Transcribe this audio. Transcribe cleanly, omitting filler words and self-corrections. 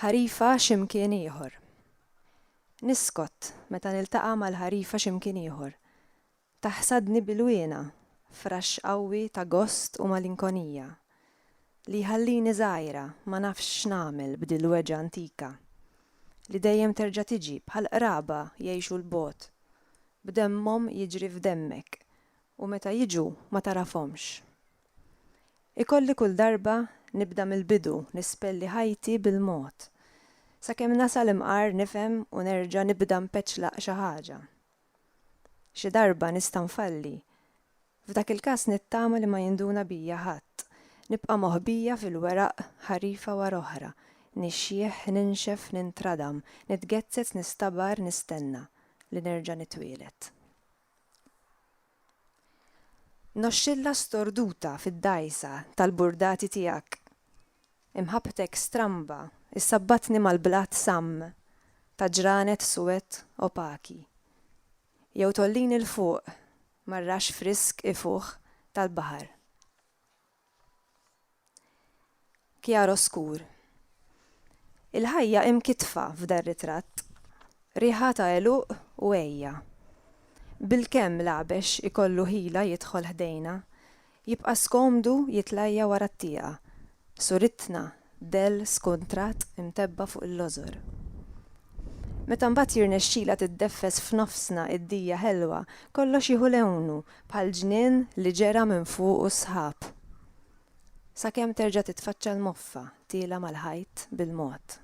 Ħarifa x'imkien ieħor. Niskott meta niltaqa' mal-ħarifa x'imkien ieħor. Taħsadni bil-wiena, frax qawwi ta' gost u malinkonija. Li ħallini żgħira ma nafx x'nagħmel b'dil weġa antika. Li dejjem terġa' tiġi bħal qraba jgħixu l-bogħod. B'demmhom jiġri f'demmek u meta jiġu ma tarafhomx. Ikolli kull darba nibda mill-bidu nispelli ħajti bil-mod. Sakemm nasal imqar nifhem u nerġa' nibda mpeċlaq xi ħaġa. Xi darba nista' nfalli. F'dak il-każ nittama li ma jinduna bija ħadd. Nibqa' moħbija fil-weraq ħarifa wara oħra. Nixjieħ, ninxef, nintradam, nitgezzet, nistabar, nistenna li nerġa' nitwielet. Noxxilla storduta fid-dajsa tal-burdati tiegħek. Imħabtek stramba, issabbatni mal-blat samm, ta' ġranet suwed opaki. Jew tollini l-fuq, marrax frisk ifuħ tal-baħar. Kjar oskur. Il-ħajja imkitfa f'dar ritratt, riħa ta' eluq u ejja. Bil-kemm labex ikollu ħila jidħol ħdejna, jibqa' skomdu jitlajja wara t-tieqa. Suritna del skontrat imtebba fuq il-lożor. Meta mbagħad jirnexxila tiddeffes f'nofsna id-dija ħelwa, kollox jieħu lewnu bħal ġnien li ġera minn fuq u sħab. Sakemm terġa' titfaċċa l-moffa tiela mal-ħajt bil-mod.